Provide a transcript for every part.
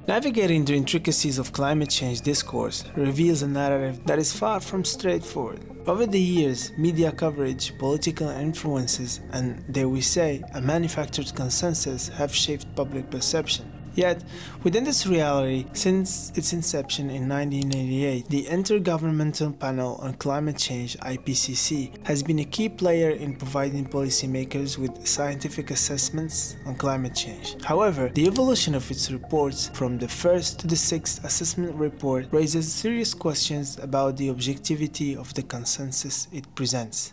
Navigating the intricacies of climate change discourse reveals a narrative that is far from straightforward. Over the years, media coverage, political influences, and, dare we say, a manufactured consensus have shaped public perception. Yet, within this reality, since its inception in 1988, the Intergovernmental Panel on Climate Change (IPCC) has been a key player in providing policymakers with scientific assessments on climate change. However, the evolution of its reports, from the first to the sixth assessment report, raises serious questions about the objectivity of the consensus it presents.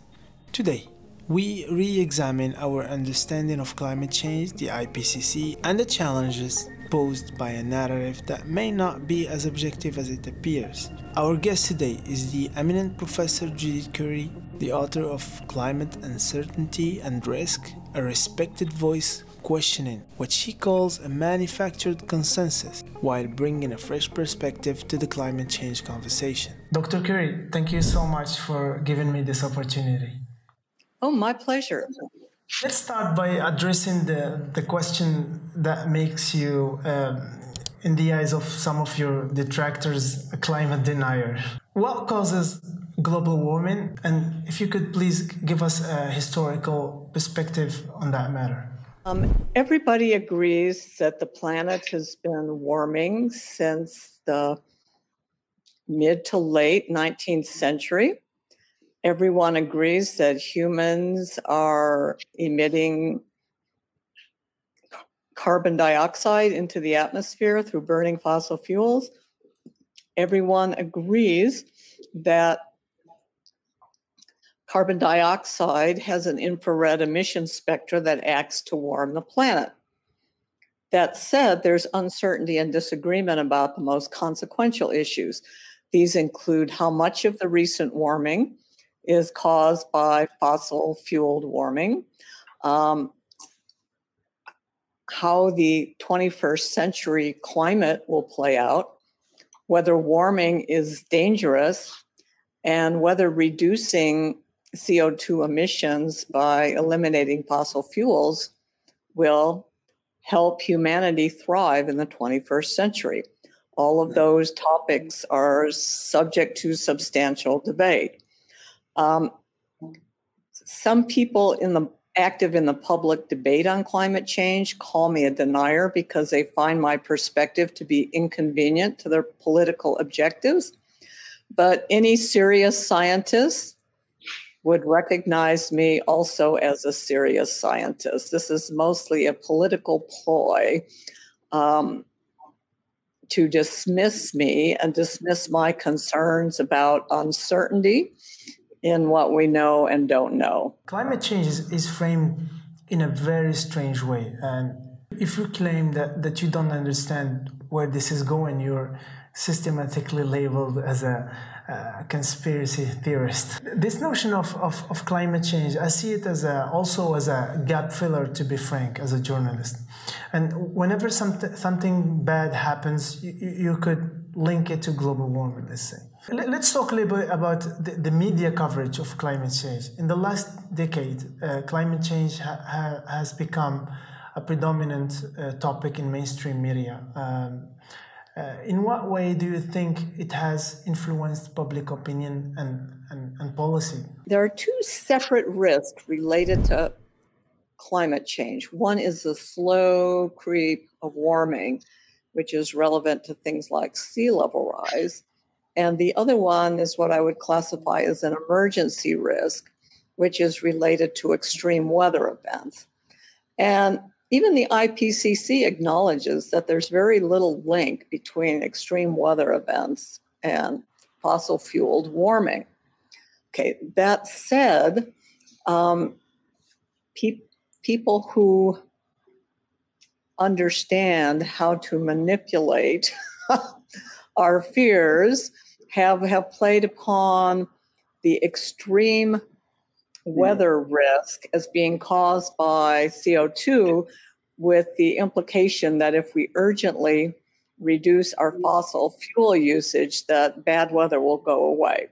Today, we re-examine our understanding of climate change, the IPCC, and the challenges posed by a narrative that may not be as objective as it appears. Our guest today is the eminent Professor Judith Curry, the author of Climate Uncertainty and Risk, a respected voice questioning what she calls a manufactured consensus, while bringing a fresh perspective to the climate change conversation. Dr. Curry, thank you so much for giving me this opportunity. Oh, my pleasure. Let's start by addressing the question that makes you, in the eyes of some of your detractors, a climate denier. What causes global warming? And if you could please give us a historical perspective on that matter. Everybody agrees that the planet has been warming since the mid to late 19th century. Everyone agrees that humans are emitting carbon dioxide into the atmosphere through burning fossil fuels. Everyone agrees that carbon dioxide has an infrared emission spectra that acts to warm the planet. That said, there's uncertainty and disagreement about the most consequential issues. These include how much of the recent warming is caused by fossil-fueled warming, how the 21st century climate will play out, whether warming is dangerous, and whether reducing CO2 emissions by eliminating fossil fuels will help humanity thrive in the 21st century. All of those topics are subject to substantial debate. Some people active in the public debate on climate change call me a denier because they find my perspective to be inconvenient to their political objectives. But any serious scientist would recognize me also as a serious scientist. This is mostly a political ploy to dismiss me and dismiss my concerns about uncertainty in what we know and don't know. Climate change is framed in a very strange way. And if you claim that you don't understand where this is going, you're systematically labeled as a conspiracy theorist. This notion of climate change, I see it as also as a gap filler, to be frank, as a journalist. And whenever something bad happens, you could link it to global warming, let's say. Let's talk a little bit about the media coverage of climate change. In the last decade, climate change has become a predominant topic in mainstream media. In what way do you think it has influenced public opinion and policy? There are two separate risks related to climate change. One is the slow creep of warming, which is relevant to things like sea level rise. And the other one is what I would classify as an emergency risk, which is related to extreme weather events. And even the IPCC acknowledges that there's very little link between extreme weather events and fossil-fueled warming. Okay, that said, people who understand how to manipulate our fears have played upon the extreme weather risk as being caused by CO2, with the implication that if we urgently reduce our fossil fuel usage, that bad weather will go away.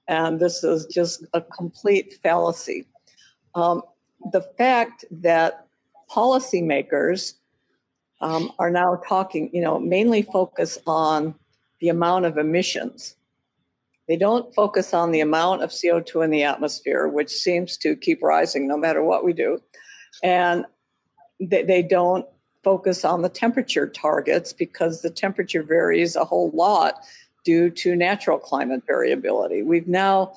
And this is just a complete fallacy. The fact that policymakers are now talking, mainly focus on the amount of emissions. They don't focus on the amount of CO2 in the atmosphere, which seems to keep rising no matter what we do. And they don't focus on the temperature targets because the temperature varies a whole lot due to natural climate variability. We've now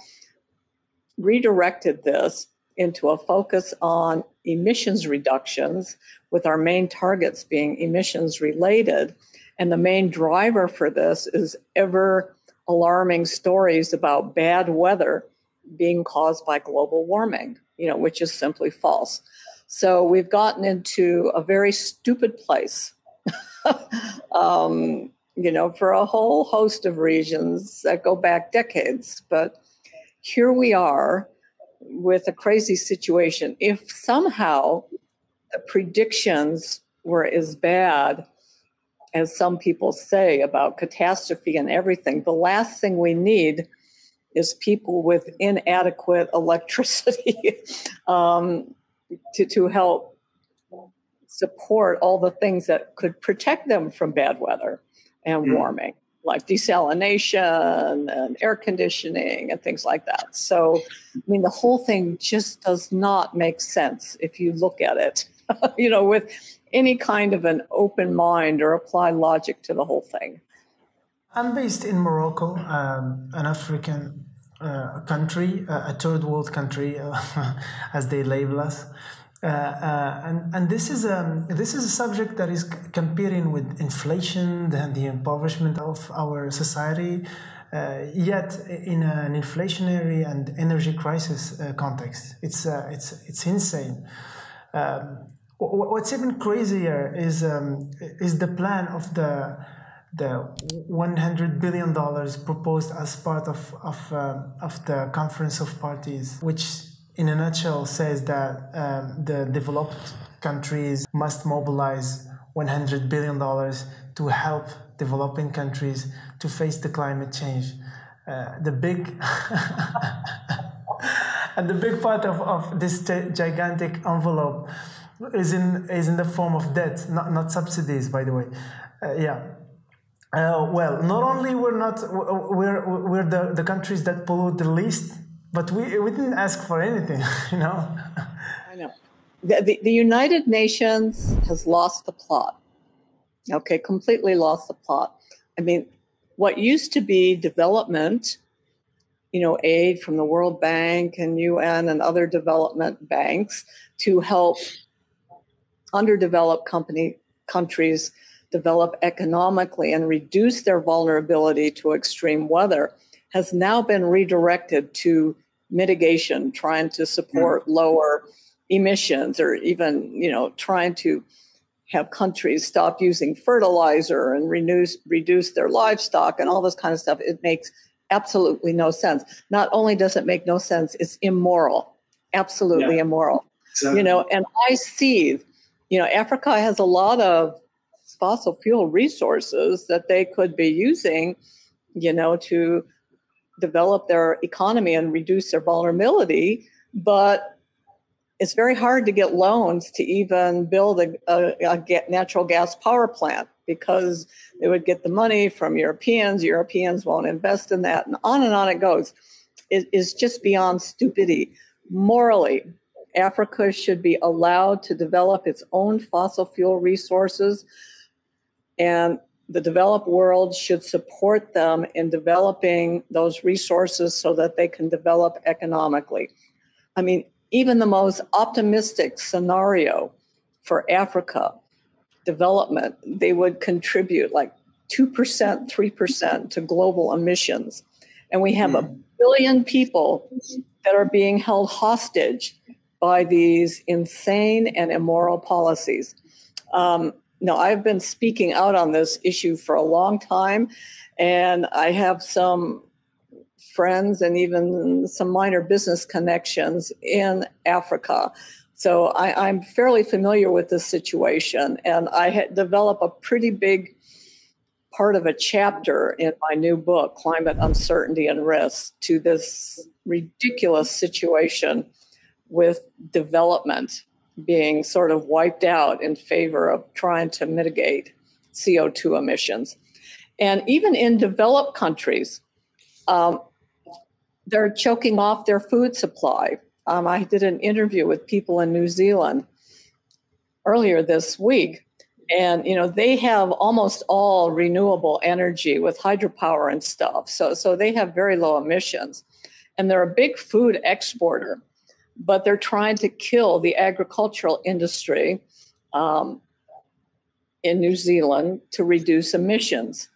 redirected this into a focus on emissions reductions, with our main targets being emissions related. And the main driver for this is ever alarming stories about bad weather being caused by global warming, which is simply false. So we've gotten into a very stupid place, for a whole host of reasons that go back decades. But here we are with a crazy situation. If somehow the predictions were as bad as some people say about catastrophe and everything, the last thing we need is people with inadequate electricity to help support all the things that could protect them from bad weather and warming, like desalination and air conditioning and things like that. So, the whole thing just does not make sense if you look at it, with any kind of an open mind or apply logic to the whole thing. I'm based in Morocco, an African country, a third world country, as they label us. And this is a subject that is comparing with inflation and the impoverishment of our society, yet in an inflationary and energy crisis context. It's insane. What's even crazier is the plan of the $100 billion proposed as part of the Conference of Parties, which in a nutshell says that the developed countries must mobilize $100 billion to help developing countries to face the climate change. The big and the big part of this gigantic envelope is in the form of debt, not subsidies, by the way. Well, not only we're the countries that pollute the least, but we didn't ask for anything, I know. The United Nations has lost the plot. Okay, completely lost the plot. What used to be development, aid from the World Bank and UN and other development banks to help underdeveloped countries develop economically and reduce their vulnerability to extreme weather, has now been redirected to mitigation, trying to support lower emissions, or even, trying to have countries stop using fertilizer and reduce their livestock and all this kind of stuff. It makes absolutely no sense. Not only does it make no sense, it's immoral, absolutely immoral. Exactly. And I see, Africa has a lot of fossil fuel resources that they could be using, to develop their economy and reduce their vulnerability. But it's very hard to get loans to even build a natural gas power plant, because they would get the money from Europeans. Europeans won't invest in that, and on it goes. It is just beyond stupidity. Morally, Africa should be allowed to develop its own fossil fuel resources, and the developed world should support them in developing those resources so that they can develop economically. Even the most optimistic scenario for Africa development, they would contribute like 2%, 3% to global emissions. And we have 1 billion people that are being held hostage by these insane and immoral policies. I've been speaking out on this issue for a long time, and I have some friends and even some minor business connections in Africa. So I'm fairly familiar with this situation, and I had developed a pretty big part of a chapter in my new book, Climate Uncertainty and Risk, to this ridiculous situation with development, being sort of wiped out in favor of trying to mitigate CO2 emissions. And even in developed countries, they're choking off their food supply. I did an interview with people in New Zealand earlier this week, and they have almost all renewable energy with hydropower and stuff. So they have very low emissions, and they're a big food exporter, but they're trying to kill the agricultural industry in New Zealand to reduce emissions.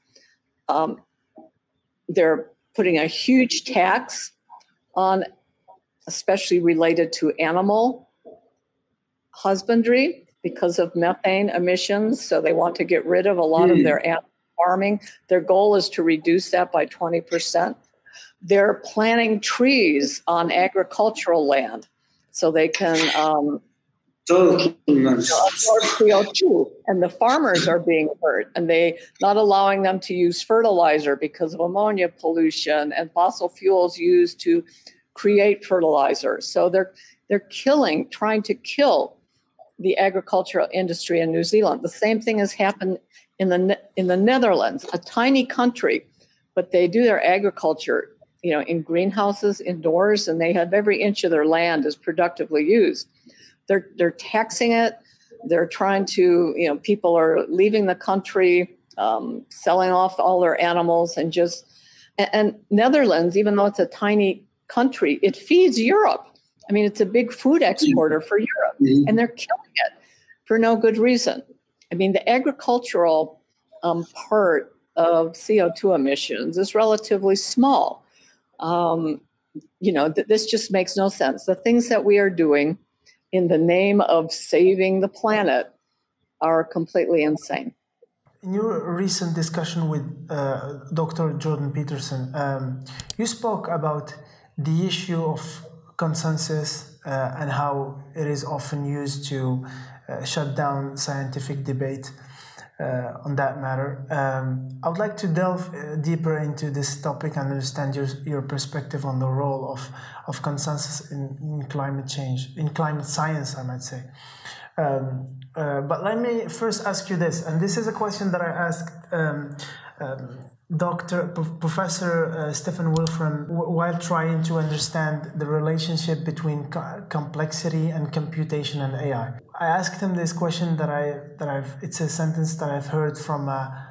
They're putting a huge tax on, especially related to animal husbandry because of methane emissions. So they want to get rid of a lot of their animal farming. Their goal is to reduce that by 20%. They're planting trees on agricultural land so they can absorb CO2, and the farmers are being hurt, and they not allowing them to use fertilizer because of ammonia pollution and fossil fuels used to create fertilizer. So they're trying to kill the agricultural industry in New Zealand. The same thing has happened in the Netherlands, a tiny country, but they do their agriculture, in greenhouses indoors, and they have every inch of their land is productively used. They're taxing it. They're trying to, people are leaving the country, selling off all their animals, and Netherlands, even though it's a tiny country, it feeds Europe. I mean, it's a big food exporter for Europe, and they're killing it for no good reason. I mean, the agricultural part of CO2 emissions is relatively small. This just makes no sense. The things that we are doing in the name of saving the planet are completely insane. In your recent discussion with Dr. Jordan Peterson, you spoke about the issue of consensus and how it is often used to shut down scientific debate on that matter. I would like to delve deeper into this topic and understand your perspective on the role of consensus in climate change, in climate science, I might say. But let me first ask you this, and this is a question that I asked Professor Stephen Wolfram while trying to understand the relationship between complexity and computation and AI. I asked him this question it's a sentence that I've heard from a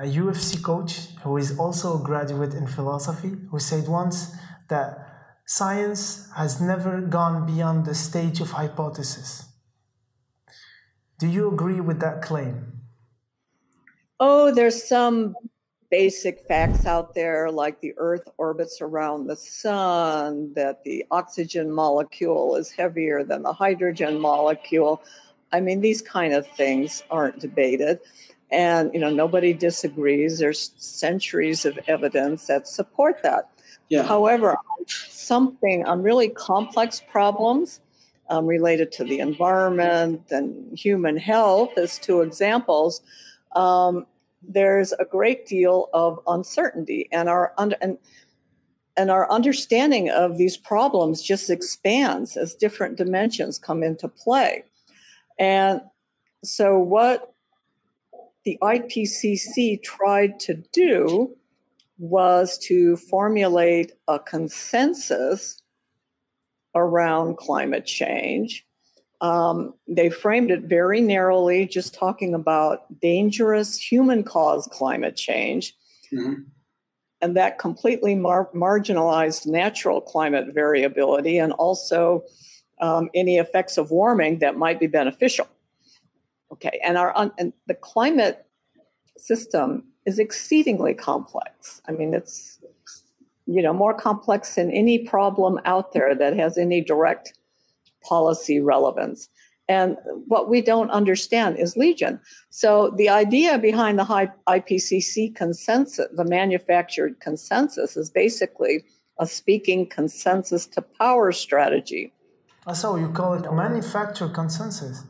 UFC coach who is also a graduate in philosophy, who said once that science has never gone beyond the stage of hypothesis. Do you agree with that claim? Oh, there's some basic facts out there, like the Earth orbits around the sun, that the oxygen molecule is heavier than the hydrogen molecule. I mean, these kind of things aren't debated. And, nobody disagrees. There's centuries of evidence that support that. Yeah. However, on really complex problems related to the environment and human health, as two examples, there's a great deal of uncertainty, and our understanding of these problems just expands as different dimensions come into play. And so what the IPCC tried to do was to formulate a consensus around climate change. They framed it very narrowly, just talking about dangerous human-caused climate change. Mm-hmm. And that completely marginalized natural climate variability and also any effects of warming that might be beneficial. Okay, and the climate system is exceedingly complex. I mean, it's more complex than any problem out there that has any direct policy relevance. And what we don't understand is legion. So the idea behind the IPCC consensus, the manufactured consensus, is basically a speaking consensus to power strategy. So you call it manufactured consensus?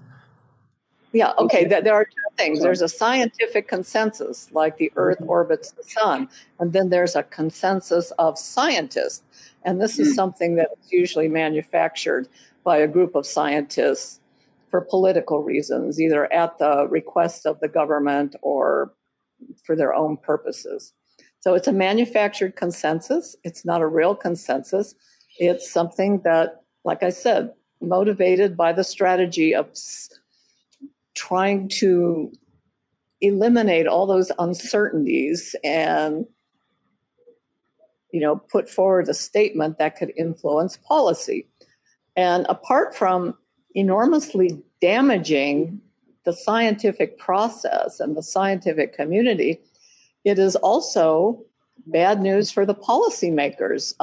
Yeah, okay, there are two things. There's a scientific consensus, like the Earth orbits the sun, and then there's a consensus of scientists. And this is something that's usually manufactured by a group of scientists for political reasons, either at the request of the government or for their own purposes. So it's a manufactured consensus. It's not a real consensus. It's something that, like I said, motivated by the strategy of trying to eliminate all those uncertainties and, put forward a statement that could influence policy. And apart from enormously damaging the scientific process and the scientific community, it is also bad news for the policymakers.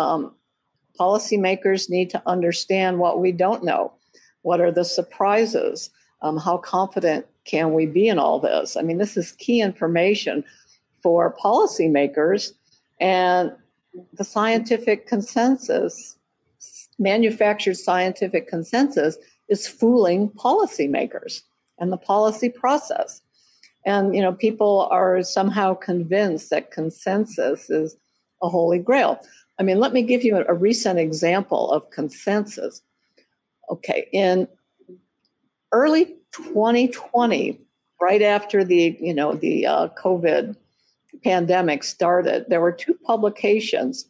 Policymakers need to understand what we don't know. What are the surprises? How confident can we be in all this? I mean, this is key information for policymakers, and the scientific consensus, manufactured scientific consensus, is fooling policymakers and the policy process. And, people are somehow convinced that consensus is a holy grail. I mean, let me give you a recent example of consensus. Okay, in early 2020, right after the COVID pandemic started, there were two publications,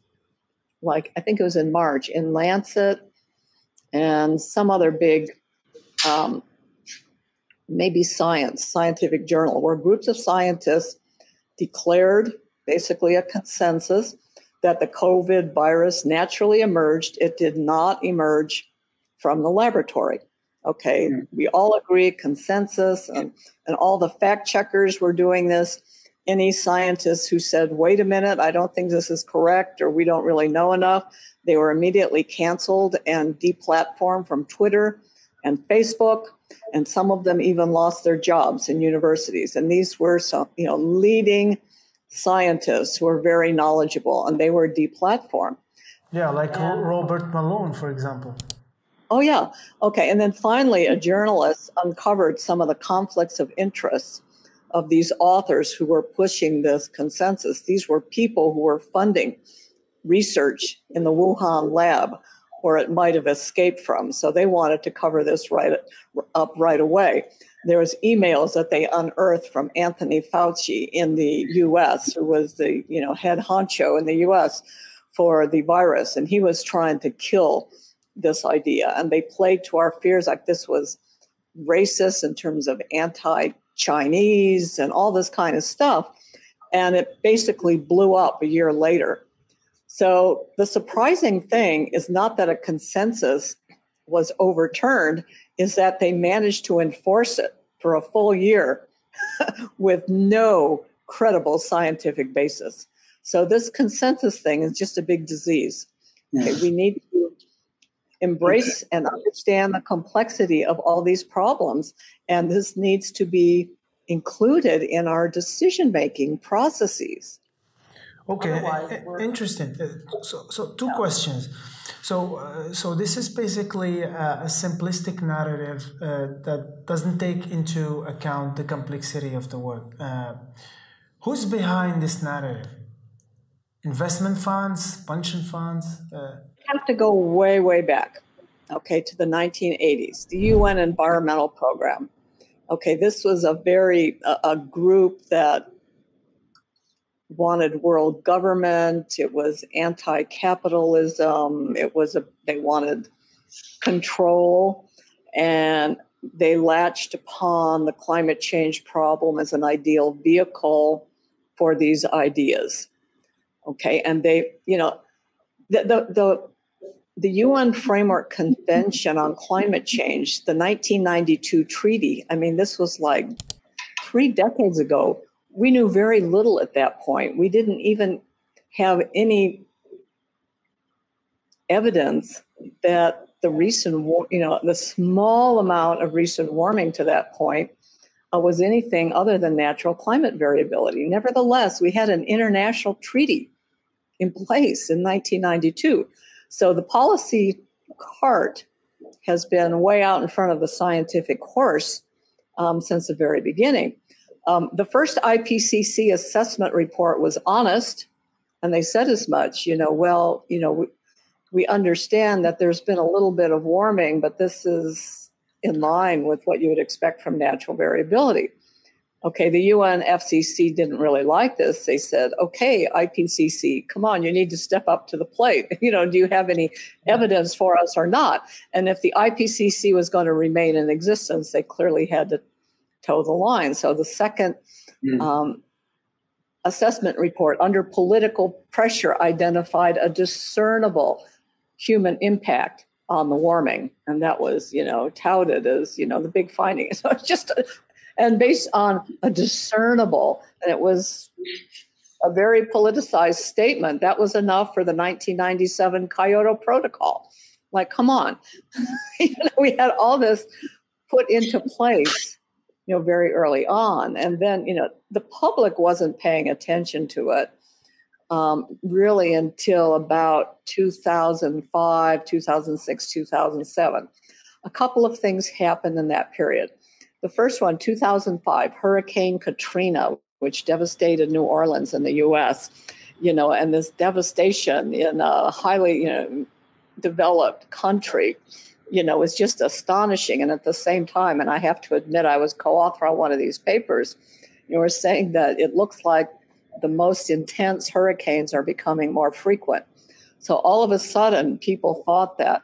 like I think it was in March, in Lancet and some other big, maybe scientific journal, where groups of scientists declared basically a consensus that the COVID virus naturally emerged. It did not emerge from the laboratory. Okay, we all agree, consensus, and all the fact checkers were doing this. Any scientists who said, wait a minute, I don't think this is correct, or we don't really know enough, they were immediately canceled and deplatformed from Twitter and Facebook, and some of them even lost their jobs in universities. And these were some, leading scientists who were very knowledgeable, and they were deplatformed. Yeah, like Robert Malone, for example. Oh, yeah. Okay. And then finally, a journalist uncovered some of the conflicts of interest of these authors who were pushing this consensus. These were people who were funding research in the Wuhan lab where it might have escaped from. So they wanted to cover this right away. There was emails that they unearthed from Anthony Fauci in the U.S., who was the head honcho in the U.S. for the virus, and he was trying to kill this idea. And they played to our fears like this was racist in terms of anti-Chinese and all this kind of stuff. And it basically blew up a year later. So the surprising thing is not that a consensus was overturned, is that they managed to enforce it for a full year with no credible scientific basis. So this consensus thing is just a big disease. Okay, we need to embrace and understand the complexity of all these problems, and this needs to be included in our decision-making processes. Okay, interesting. So two questions. So this is basically a simplistic narrative that doesn't take into account the complexity of the work. Who's behind this narrative? Investment funds, pension funds? Have to go way, way back, okay, to the 1980s, the UN Environmental Program. Okay, this was a group that wanted world government. It was anti-capitalism. They wanted control, and they latched upon the climate change problem as an ideal vehicle for these ideas. Okay, and they, the UN Framework Convention on Climate Change, the 1992 treaty, I mean, this was like 3 decades ago. We knew very little at that point. We didn't even have any evidence that the the small amount of recent warming to that point was anything other than natural climate variability. Nevertheless, we had an international treaty in place in 1992. So the policy cart has been way out in front of the scientific horse since the very beginning. The first IPCC assessment report was honest, and they said as much. We understand that there's been a little bit of warming, but this is in line with what you would expect from natural variability. Okay, the UNFCCC didn't really like this. They said, okay, IPCC, come on, you need to step up to the plate. Do you have any evidence for us or not? And if the IPCC was going to remain in existence, they clearly had to toe the line. So the second assessment report, under political pressure, identified a discernible human impact on the warming. And that was, touted as, the big finding. So it's just... And based on a discernible, and it was a very politicized statement, that was enough for the 1997 Kyoto Protocol. Like, come on. We had all this put into place, very early on. And then, the public wasn't paying attention to it really until about 2005, 2006, 2007. A couple of things happened in that period. The first one, 2005, Hurricane Katrina, which devastated New Orleans in the U.S., and this devastation in a highly, developed country, was just astonishing. And at the same time, and I have to admit, I was co-author on one of these papers, we're saying that it looks like the most intense hurricanes are becoming more frequent. So all of a sudden, people thought that,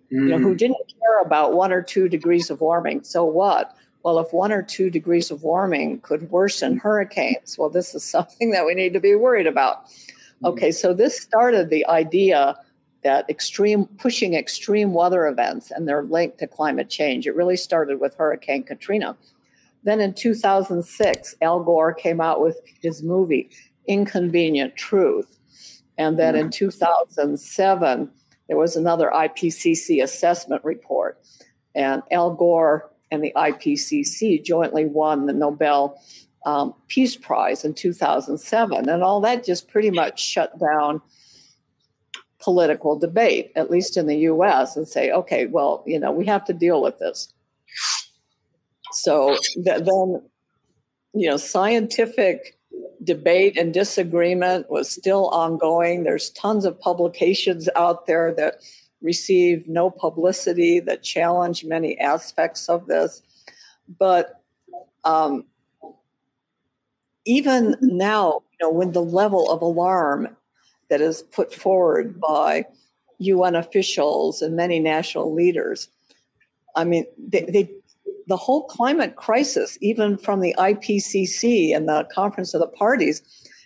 who didn't care about 1 or 2 degrees of warming, so what? Well, if 1 or 2 degrees of warming could worsen hurricanes, well, this is something that we need to be worried about. Okay, so this started the idea that pushing extreme weather events and their link to climate change. It really started with Hurricane Katrina. Then in 2006, Al Gore came out with his movie, Inconvenient Truth. And then in 2007, there was another IPCC assessment report. And Al Gore and the IPCC jointly won the Nobel Peace Prize in 2007. And all that just pretty much shut down political debate, at least in the US, and say, okay, well, we have to deal with this. So then, scientific debate and disagreement was still ongoing. There's tons of publications out there that receive no publicity, that challenge many aspects of this. But even now, when the level of alarm that is put forward by UN officials and many national leaders, I mean, the whole climate crisis, even from the IPCC and the Conference of the Parties,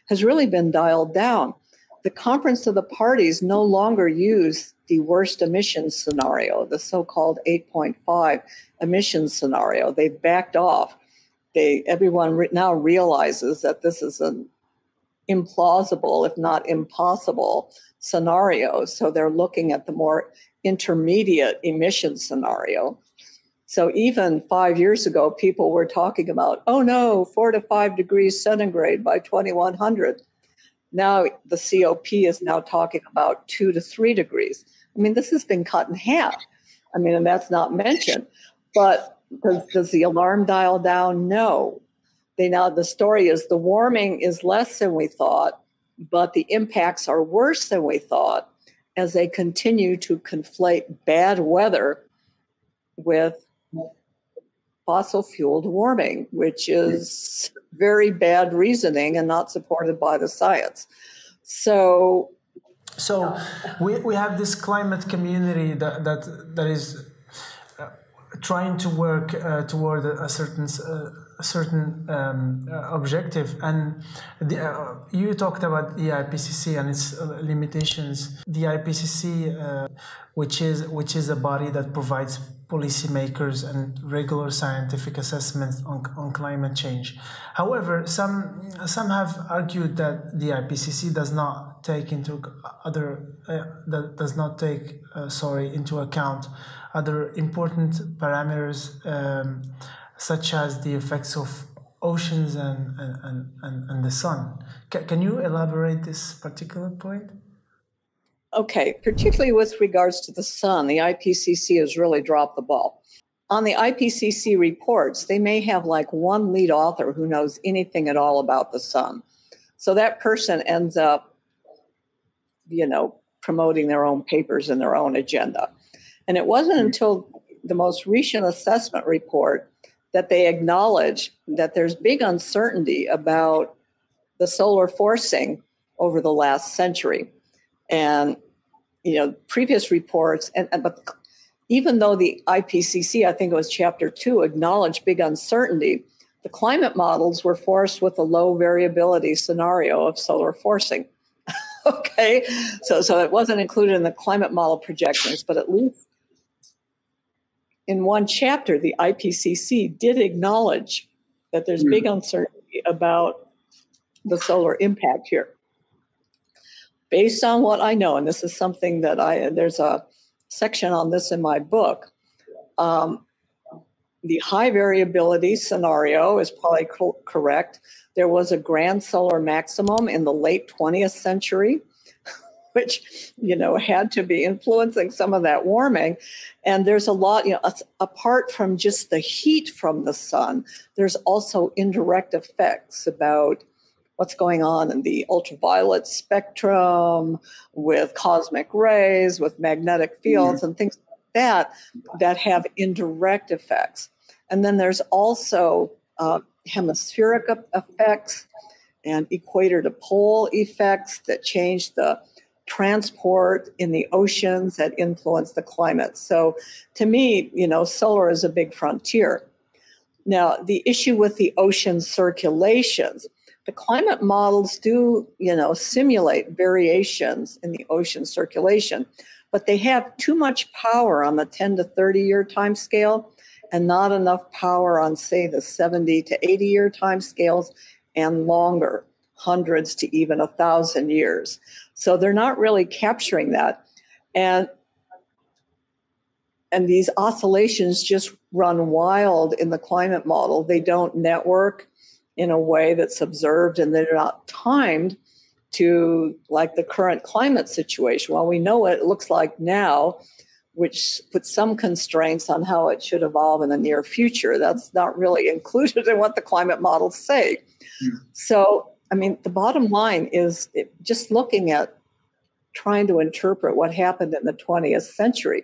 has really been dialed down. The Conference of the Parties no longer use the worst emissions scenario, the so-called 8.5 emissions scenario. They've backed off. Everyone now realizes that this is an implausible, if not impossible, scenario. So they're looking at the more intermediate emission scenario. So even 5 years ago, people were talking about, oh no, 4 to 5 degrees centigrade by 2100. Now the COP is now talking about 2 to 3 degrees. I mean, this has been cut in half. I mean, and that's not mentioned. But does the alarm dial down? No. The story is the warming is less than we thought, but the impacts are worse than we thought as they continue to conflate bad weather with fossil-fueled warming, which is very bad reasoning and not supported by the science. So we have this climate community that is trying to work toward a certain objective, and you talked about the IPCC and its limitations. The IPCC, which is a body that provides policymakers and regular scientific assessments on climate change. However, some have argued that the IPCC does not take into account other important parameters, such as the effects of oceans and the sun. Can you elaborate this particular point? Okay, particularly with regards to the sun, the IPCC has really dropped the ball. On the IPCC reports, they may have like one lead author who knows anything at all about the sun. So that person ends up, promoting their own papers and their own agenda. And it wasn't until the most recent assessment report that they acknowledge that there's big uncertainty about the solar forcing over the last century. And, previous reports, but even though the IPCC, I think it was chapter 2, acknowledged big uncertainty, the climate models were forced with a low variability scenario of solar forcing. Okay, so it wasn't included in the climate model projections, but at least in one chapter, the IPCC did acknowledge that there's big uncertainty about the solar impact here. Based on what I know, and this is something that there's a section on this in my book, the high variability scenario is probably correct. There was a grand solar maximum in the late 20th century, which, had to be influencing some of that warming. And there's a lot, apart from just the heat from the sun, there's also indirect effects about what's going on in the ultraviolet spectrum, with cosmic rays, with magnetic fields and things like that have indirect effects. And then there's also hemispheric effects and equator to pole effects that change the transport in the oceans that influence the climate. So to me, solar is a big frontier. Now, the issue with the ocean circulations, the climate models do, simulate variations in the ocean circulation, but they have too much power on the 10 to 30 year time scale and not enough power on, say, the 70 to 80 year time scales and longer, hundreds to even 1,000 years. So they're not really capturing that. And these oscillations just run wild in the climate model. They don't network in a way that's observed, and they're not timed to like the current climate situation. Well, we know what it looks like now, which puts some constraints on how it should evolve in the near future. That's not really included in what the climate models say. So, the bottom line is just looking at trying to interpret what happened in the 20th century.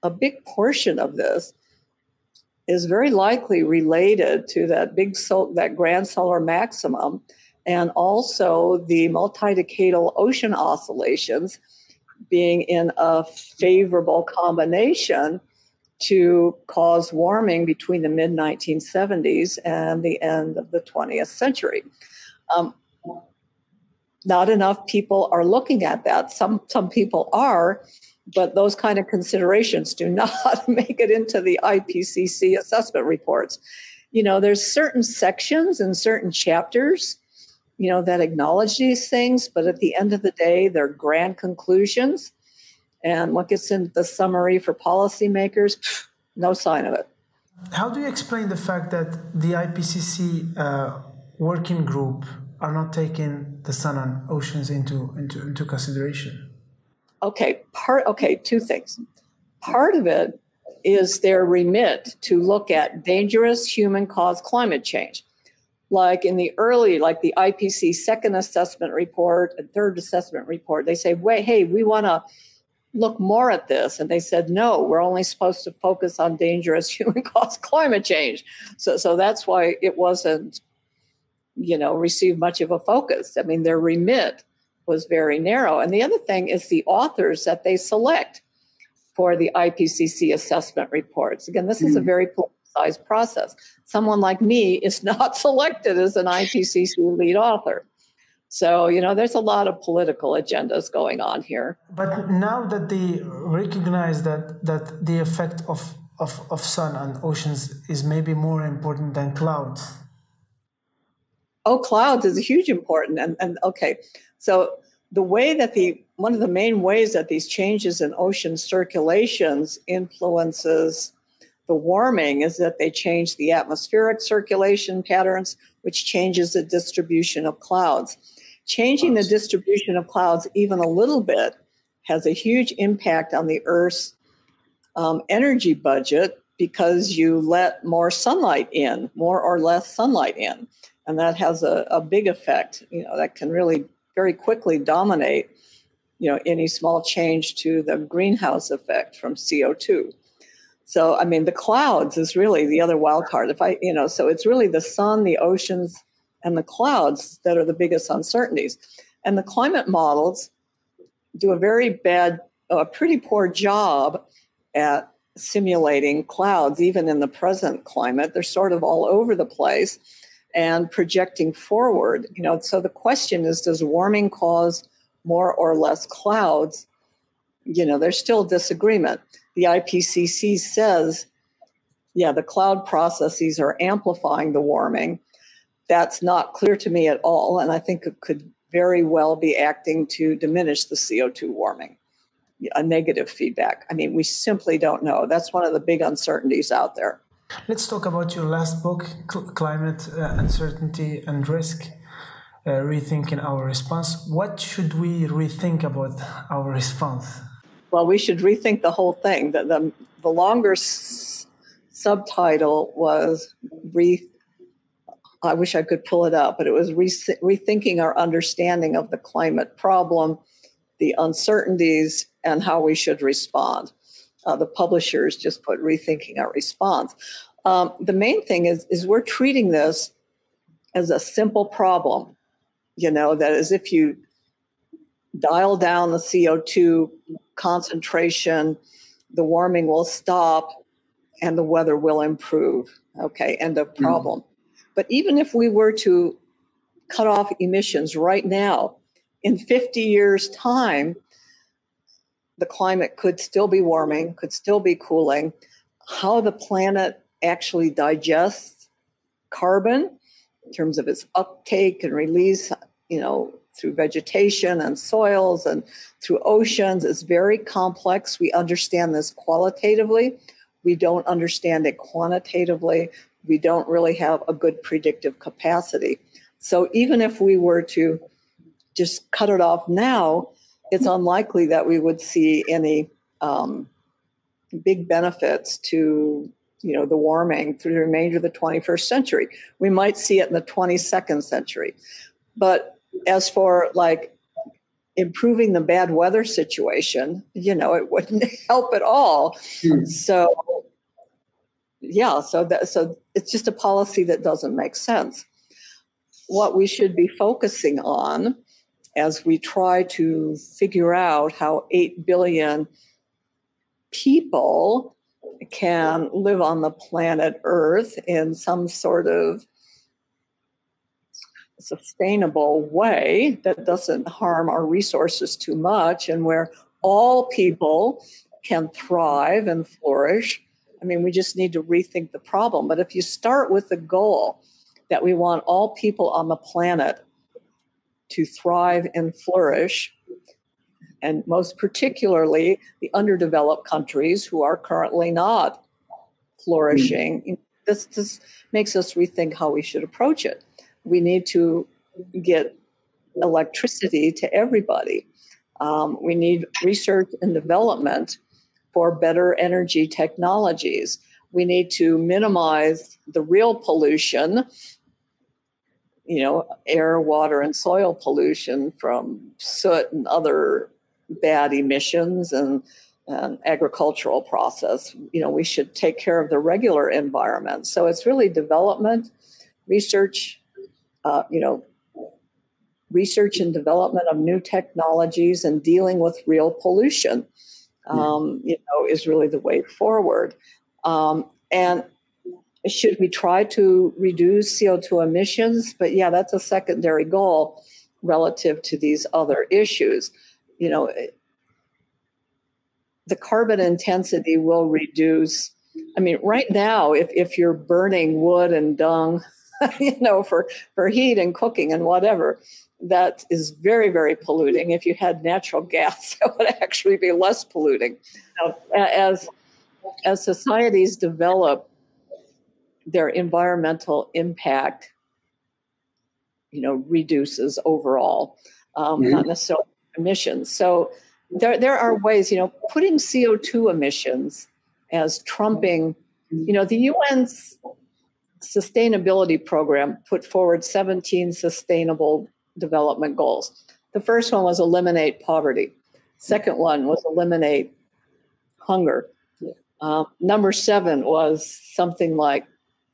A big portion of this is very likely related to that grand solar maximum, and also the multi-decadal ocean oscillations being in a favorable combination to cause warming between the mid-1970s and the end of the 20th century. Not enough people are looking at that. Some people are, but those kind of considerations do not make it into the IPCC assessment reports. There's certain sections and certain chapters, that acknowledge these things, but at the end of the day, they're grand conclusions. And what gets into the summary for policymakers, no sign of it. How do you explain the fact that the IPCC working group are not taking the sun and oceans into consideration? Okay, two things. Part of it is their remit to look at dangerous human-caused climate change. Like in the IPCC second assessment report and third assessment report, they say, wait, hey, we want to look more at this. And they said, no, we're only supposed to focus on dangerous human-caused climate change. So that's why it wasn't, received much of a focus. Their remit was very narrow. And the other thing is the authors that they select for the IPCC assessment reports. Again, this is a very politicized process. Someone like me is not selected as an IPCC lead author. So, there's a lot of political agendas going on here. But now that they recognize that the effect of sun and oceans is maybe more important than clouds. Oh, clouds is huge important. And okay, so the way that one of the main ways that these changes in ocean circulations influences the warming is that they change the atmospheric circulation patterns, which changes the distribution of clouds. Changing the distribution of clouds even a little bit has a huge impact on the Earth's energy budget, because you let more sunlight in, more or less sunlight in. And that has a big effect, that can really very quickly dominate, any small change to the greenhouse effect from CO2. So, I mean, the clouds is really the other wild card. So it's really the sun, the oceans, and the clouds that are the biggest uncertainties. And the climate models do a pretty poor job at simulating clouds, even in the present climate. They're sort of all over the place and projecting forward. So the question is, does warming cause more or less clouds? There's still disagreement. The IPCC says, the cloud processes are amplifying the warming. That's not clear to me at all, and I think it could very well be acting to diminish the CO2 warming, a negative feedback. I mean, we simply don't know. That's one of the big uncertainties out there. Let's talk about your last book, Climate Uncertainty and Risk, Rethinking Our Response. What should we rethink about our response? Well, we should rethink the whole thing. The longer subtitle was I wish I could pull it up, but it was rethinking our understanding of the climate problem, the uncertainties, and how we should respond. The publishers just put rethinking our response. The main thing is we're treating this as a simple problem, that is, if you dial down the CO2 concentration, the warming will stop and the weather will improve. Okay, end of problem. But even if we were to cut off emissions right now, in 50 years' time, the climate could still be warming, could still be cooling. How the planet actually digests carbon in terms of its uptake and release, through vegetation and soils and through oceans is very complex. We understand this qualitatively. We don't understand it quantitatively. We don't really have a good predictive capacity. So even if we were to just cut it off now, it's unlikely that we would see any big benefits to the warming through the remainder of the 21st century. We might see it in the 22nd century. But as for improving the bad weather situation, it wouldn't help at all. So it's just a policy that doesn't make sense. What we should be focusing on as we try to figure out how 8 billion people can live on the planet Earth in some sort of sustainable way that doesn't harm our resources too much and where all people can thrive and flourish. I mean, we just need to rethink the problem. But if you start with the goal that we want all people on the planet to thrive and flourish, and most particularly the underdeveloped countries who are currently not flourishing, this makes us rethink how we should approach it. We need to get electricity to everybody. We need research and development for better energy technologies. We need to minimize the real pollution, air, water, and soil pollution from soot and other bad emissions and agricultural process. We should take care of the regular environment. So it's really development, research, research and development of new technologies and dealing with real pollution, is really the way forward. And should we try to reduce CO2 emissions? But that's a secondary goal relative to these other issues. The carbon intensity will reduce. I mean, right now, if you're burning wood and dung, for heat and cooking and whatever, that is very, very polluting. If you had natural gas, that would actually be less polluting. As societies develop, their environmental impact, reduces overall, not necessarily emissions. So there are ways, putting CO2 emissions as trumping, the UN's sustainability program put forward 17 sustainable development goals. The first one was eliminate poverty. Second one was eliminate hunger. Number 7 was something like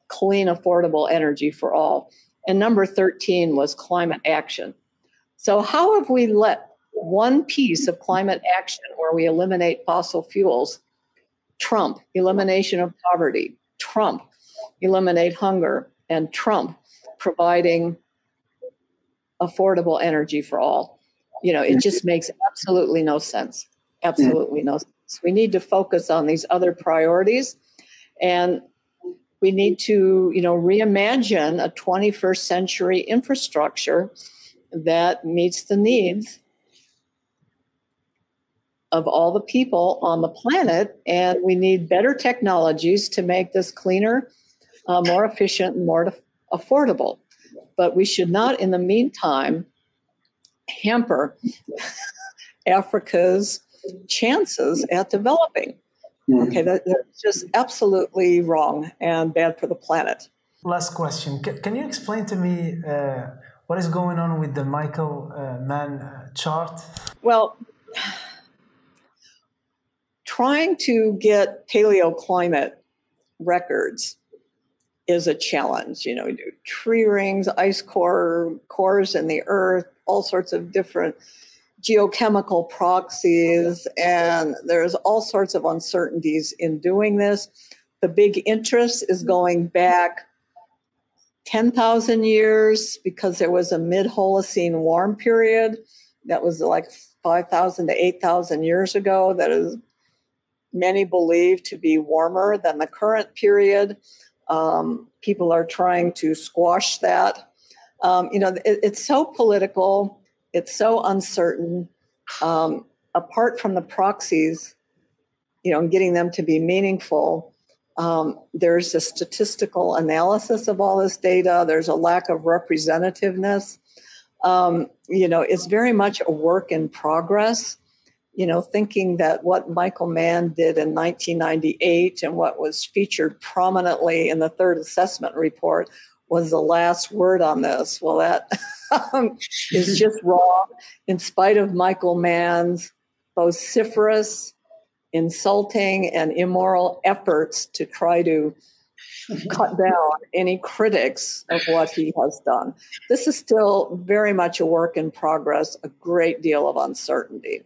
clean, affordable energy for all. And number 13 was climate action. So how have we let one piece of climate action where we eliminate fossil fuels trump elimination of poverty, trump eliminate hunger, and trump providing affordable energy for all? You know, it just makes absolutely no sense. Absolutely no sense. We need to focus on these other priorities, and we need to, you know, reimagine a 21st century infrastructure that meets the needs of all the people on the planet. And we need better technologies to make this cleaner, more efficient, and more affordable. But we should not, in the meantime, hamper Africa's chances at developing. Okay, that's just absolutely wrong and bad for the planet. Last question. Can you explain to me what is going on with the Michael Mann chart? Well, trying to get paleoclimate records is a challenge. You know, we do tree rings, ice cores in the earth, all sorts of different geochemical proxies, and there's all sorts of uncertainties in doing this. The big interest is going back 10,000 years because there was a mid-Holocene warm period that was like 5,000 to 8,000 years ago that is many believe to be warmer than the current period. People are trying to squash that. You know, it's so political. It's so uncertain. Apart from the proxies, you know, getting them to be meaningful, there's a statistical analysis of all this data. There's a lack of representativeness. You know, it's very much a work in progress. You know, thinking that what Michael Mann did in 1998 and what was featured prominently in the third assessment report was the last word on this. Well, that is just wrong. In spite of Michael Mann's vociferous, insulting, and immoral efforts to try to cut down any critics of what he has done, this is still very much a work in progress, a great deal of uncertainty.